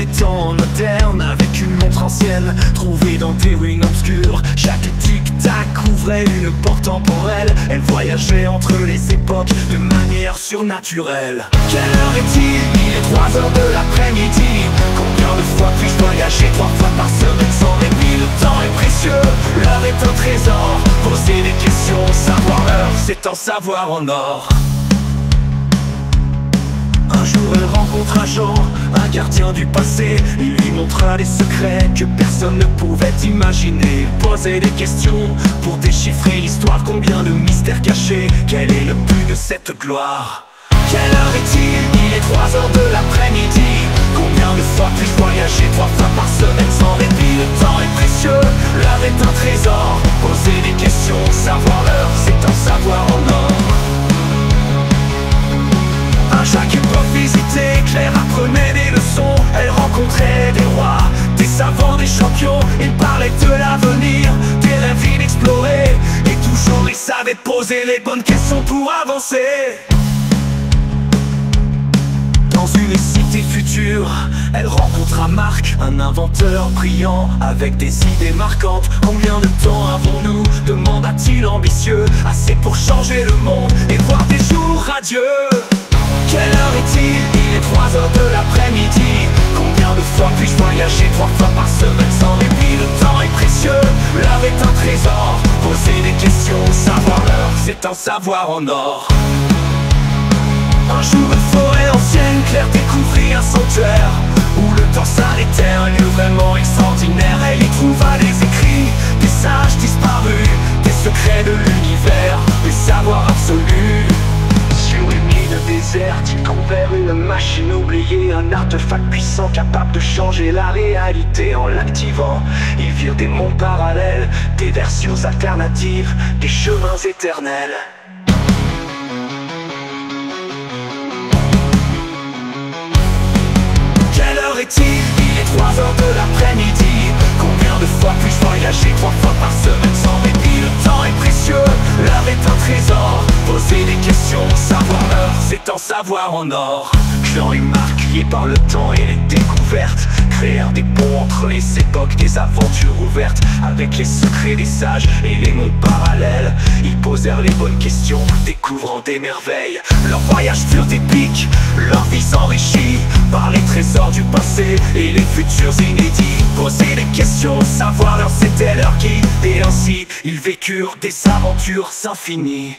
des temps modernes avec une montre ancienne trouvée dans des ruines obscures. Chaque tic-tac ouvrait une porte temporelle. Elle voyageait entre les époques de manière surnaturelle. Quelle heure est-il? Il est 3 heures de l'après-midi. Combien de fois puis-je voyager 3 fois par semaine sans répit? Le temps est précieux, l'heure est un trésor. Poser des questions, savoir l'heure, c'est en savoir en or. Un jour elle rencontre un Jean, un gardien du passé. Il lui montra des secrets que personne ne pouvait imaginer. Poser des questions pour déchiffrer l'histoire. Combien de mystères cachés? Quel est le but de cette gloire? Quelle heure est-il? Il est 3 heures de l'après-midi. Combien de fois puis-je voyager 3 fois par semaine sans répit? Le temps est précieux, l'heure est un trésor. Poser des questions, savoir l'heure, c'est en savoir en or. À chaque époque visitée, Claire apprenait des leçons. Elle rencontrait des rois, des savants, des champions. Ils parlaient de l'avenir, des rêves inexplorés. Et toujours ils savaient poser les bonnes questions pour avancer. Dans une cité future, elle rencontra Marc, un inventeur brillant avec des idées marquantes. Combien de temps avons-nous? Demanda-t-il ambitieux. Assez pour changer le monde et voir des jours radieux. Quelle heure est-il? Il est 3 heures de l'après-midi. Combien de fois puis-je voyager 3 fois par semaine sans répit? Le temps est précieux, l'heure est un trésor. Poser des questions, savoir l'heure, c'est en savoir en or. Un jour une forêt ancienne, Claire découvrit un sanctuaire où le temps s'arrêtait, un lieu vraiment extraordinaire. Elle y trouva des écrits, des sages disparus, des secrets de l'univers, des savoirs absolus. Sur une île déserte, ils trouvèrent une machine oubliée, un artefact puissant capable de changer la réalité. En l'activant, ils virent des mondes parallèles, des versions alternatives, des chemins éternels. Quelle heure est-il? Il est 3 heures de l'après-midi. Combien de fois puis-je voyager 3 fois par semaine sans répit? Le temps est précieux, l'heure est un trésor. Poser des questions, savoir l'heure, c'est en savoir en or. Jean et Marc, liés par le temps et les découvertes, créèrent des ponts entre les époques, des aventures ouvertes. Avec les secrets des sages et les mondes parallèles, ils posèrent les bonnes questions, découvrant des merveilles. Leurs voyages furent épiques, leur vie s'enrichit par les trésors du passé et les futurs inédits. Poser des questions, savoir l'heure, c'était leur guide. Et ainsi, ils vécurent des aventures infinies.